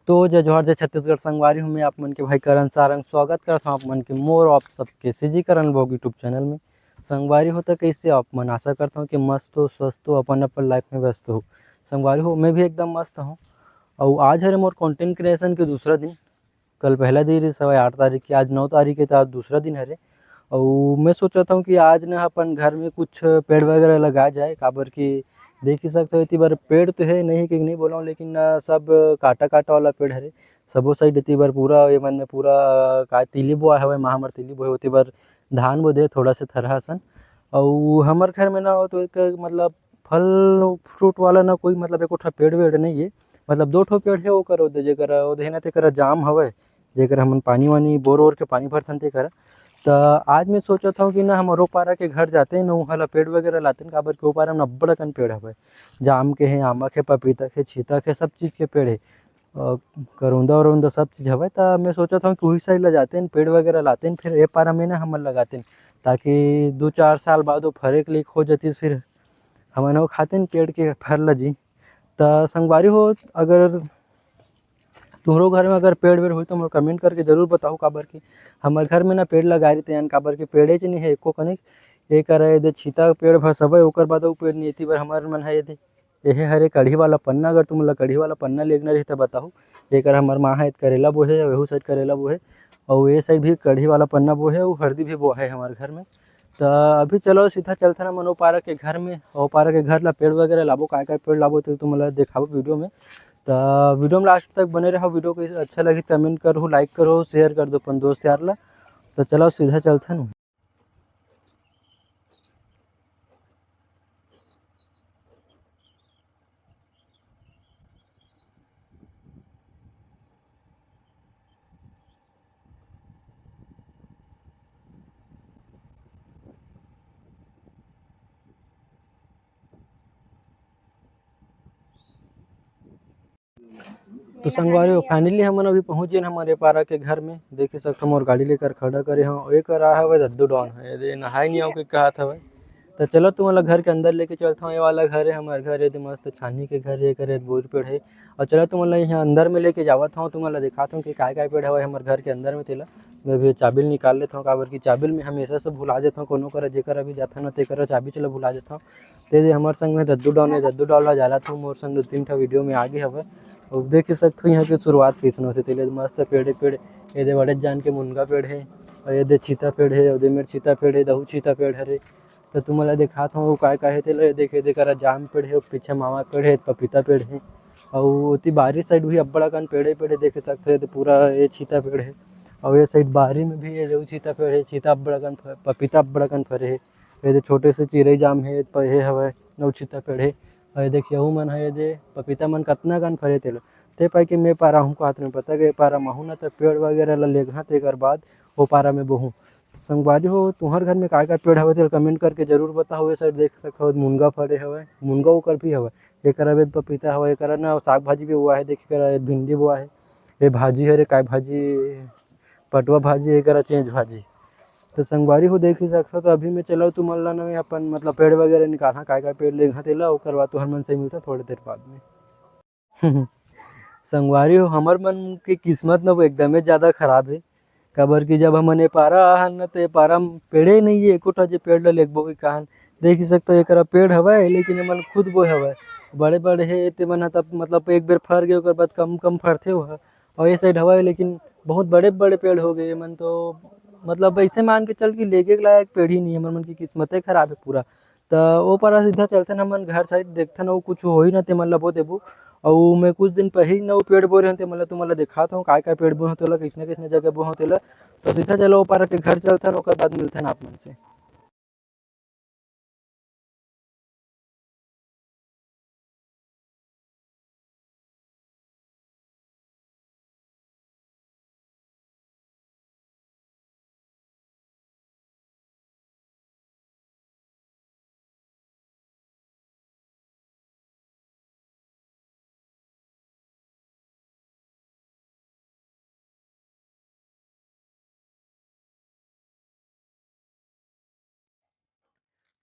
तो जय जोहार जय छत्तीसगढ़ संगवारी हूँ मैं आप मन के भाई करण सारंग स्वागत करता हूँ आप मन के मोर आप सबके सीजी करण ब्लॉग यूट्यूब चैनल में। संगवारी हो तो कैसे आप मन, आशा करता हूँ कि मस्त हो, स्वस्थ हो, अपन अपन लाइफ में व्यस्त हो। संगवारी हो मैं भी एकदम मस्त हूँ। और आज है मोर कंटेंट क्रिएशन के दूसरा दिन। कल पहला दिन है 8 तारीख की, आज 9 तारीख है तो आज दूसरा दिन है। और मैं सोचता हूँ कि आज ना अपन घर में कुछ पेड़ वगैरह लगा जाए, काबर की देख ही सकते हो इतनी बार पेड़ तो है नहीं कि नहीं बोला हूँ, लेकिन सब काटा काटा वाला पेड़ है। सबो साइड इतनी बार पूरा ये मन में पूरा का तिली बोआ है, महामर तिली बोए होती बार धान बो दे थोड़ा से थरहा सन। और हमारे घर में ना हो तो एक मतलब फल फ्रूट वाला ना कोई मतलब एक पेड़ वेड़ नहीं है। मतलब दो ठो पेड़ है वो करो दे जेकर ओदे ना तेकर जाम हवे, जेकर हमन पानी वानी बोर ओर के पानी भरथन तेकर। तो आज मैं सोचत हूँ कि ना हम पारा के घर जाते हैं ना, वहाँ ला पेड़ वगैरह लाते हैं, काबर के ओ पारा में अब्बड़ अकन पेड़ हवे। जाम के हैं, आमा के, पपीता के, छीता के, सब चीज़ के पेड़ है। करोंदा वरोंदा सब चीज़ हवे। तो मैं सोचत हूँ कि वही साइड ला जाते हैं, पेड़ वगैरह लाते हैं, फिर ए पारा में ना हमन लगाते हैं, ताकि 2-4 साल बाद वो फरे के लिए हो जाती, फिर हमन वो खाते हैं पेड़ के फल ला जी। तो संगवारी हो, अगर तुम्हारो घर में अगर पेड़ वेड़ हो तो मोला कमेंट करके जरूर बताओ, काबर की हमारे घर में ना पेड़ लगाए रहते हैं, काबर की पेड़े च नहीं है एको कनिक। एक दे छीता पेड़ भस हवे, ओकर बाद अउ पेड़ नहीं, इति बार हमार मन है यदि एहे हरे कढ़ी वाला पन्ना, अगर तुम कढ़ी वाला पन्ना लेगना रही तो बताओ। एक हमार माँ है करेला बोहे, वहू साइड करेला बोहे, और ये साइड भी कढ़ी वाला पन्ना बोहे, और हल्दी भी बोहा है हमारे घर में। तो अभी चलो सीधा चलते ना मनो पारा के घर में, और पारा के घर ला पेड़ वगैरह लाबो, काय पेड़ लाबो तो तुम दिखाबो वीडियो में। तो वीडियो में लास्ट तक बने रहो। वीडियो को अच्छा लगे कमेंट करो, लाइक करो, शेयर कर दो अपन दोस्त यार ला। तो चलो सीधा चलते हैं। तो संगवारी हो फाइनली हमन अभी पहुंच गए हमारे पारा के घर में। देख ही सकते हो मोर गाड़ी लेकर खड़ा करे हो, एक रहा है दद्दू डॉन है, ये नहाए नहीं आओ के कहत हवे। तो चलो तुम्हारा घर के अंदर लेके चलता हूँ। ये वाला घर है हमारे घर है, मस्त छानी के घर है, करे बोर पेड़ है। और चलो तुम्हारा यहाँ अंदर में लेके जावत हूँ, तुम्हारा दिखाता हूँ कि काय पेड़ है हमारे घर के अंदर में। तेला मैं भी चाबिल निकाल लेता हूँ, काबर की चाबिल में हमेशा से भुला देता हूँ, कोनो करा जेकर अभी जाता ना तेकर चाबी चला भुला देता हूँ। ते हमारे संग में दद्दू डॉन है, दद्दू डॉन ला जाला था मोर संग 2-3 ठा वीडियो में आगे हवे। और देख सकते हो यहाँ की शुरुआत कैसन से तेले मस्त पेड़ पेड़ ये बड़े जान के मुनगा पेड़ है, और ये छीता पेड़ है, और मेरे छीता पेड़ है, दहू छीता पेड़ है। तो तुम्हारा दिखाता हूँ काय है तेल देखे देकर जाम पेड़ है, पीछे मावा पेड़ है, पपीता पेड़ है, और उती बाहरी साइड भी अब्बड़ कन पेड़े पेड़े देख सकते हो, तो पूरा ये छीता पेड़ है। और ये साइड बाहरी में भी ये दहू छीता पेड़ है, छीता अब्बड़ कन पपीता अब्बड़ कन फरे है। ये छोटे से चिरई जाम है, ये हवे नौ छीता पेड़ है। और ये देखिए हूँ मन है, ये पपीता मन कतना कन फरे तेल ते पाई के मैं पारा हूँ कहत में पता के पारा महू ना तो पेड़ वगैरह ला लेगा तेकर बाद वो पारा में बहूँ। संगवारी हो तुम्हारे घर में काय पेड़ हवे तो कमेंट करके जरूर बताओ। ये साइड देख सकते हो मुनगा फरे हवे, मुनगा ओकर भी हवे, एक अवेद पपीता हवे, एक ना साग भाजी भी हुआ है, देख कर भिंडी बुआ है, ये भाजी है रे काय भाजी, पटवा भाजी, एक चेंज भाजी। तो संगवारी हो देख ही सकते हो। तो अभी मैं चलो तुम ला ना अपन मतलब पेड़ वगैरह निकालना, काय पेड़ लेगा तेला ओकर बाद तो हर मन से मिलता थोड़ी देर बाद में। संगवारी हो हमार मन की किस्मत न वो एकदम ज़्यादा खराब है, काबर की जब हमन ए पारा आहन न तो ए पारा में पेड़े नहीं है एकोठा जे पेड़ ला लेगबो की कहान। देख ही सकते हो एकरा पेड़ हवे, लेकिन मन खुद बोए हवे, बड़े बड़े है ते मन तब मतलब एक बेर फर गए ओकर बाद कम कम फरथे वह। और ये साइड हवा लेकिन बहुत बड़े बड़े पेड़ हो गए मन, तो मतलब ऐसे मान के चल कि लेके के लायक पेड़ ही नहीं है, मन की किस्मत खराब है पूरा। तो वो पारा सीधा चलते न हमन घर साइड देखते न कुछ हो ही ना ते मन ला बो देबो। और मैं कुछ दिन पहले ही न पेड़ बो रहे मतलब तुम्हारा दिखाता हूँ काय पेड़ बो होते किसने किसने जगह बो होते। तो सीधा चलो पारा के घर चलते हैं, बाद मिलते हैं आप मन से।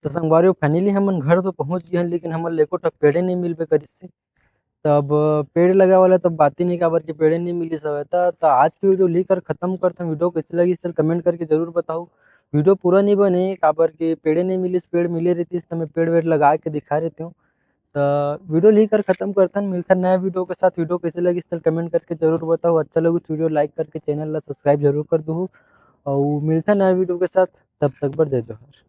तो संगवारी फाइनली हमन घर तो पहुंच गए हैं, लेकिन हमन लेको पेड़े नहीं मिलबे करिस से। तब पेड़ लगा वाला तब बात ही नहीं काबर के पेड़े नहीं मिली हवय त आज की वीडियो लेकर खत्म करता हूँ। वीडियो कैसे लगी सर कमेंट करके जरूर बताओ। वीडियो पूरा नहीं बने काबर के पेड़े नहीं मिलिस, पेड़ मिले रहितिस त मैं पेड़ वेड़ लगा के दिखा देते हूँ। त वीडियो लेकर खत्म करथन, मिलथन नया वीडियो के साथ। वीडियो कैसे लगी सर कमेंट करके जरूर बताओ। अच्छा लगे तो वीडियो लाइक करके चैनल ला सब्सक्राइब जरूर कर दो और मिलथन नया वीडियो के साथ। तब तक बर जय जोहार।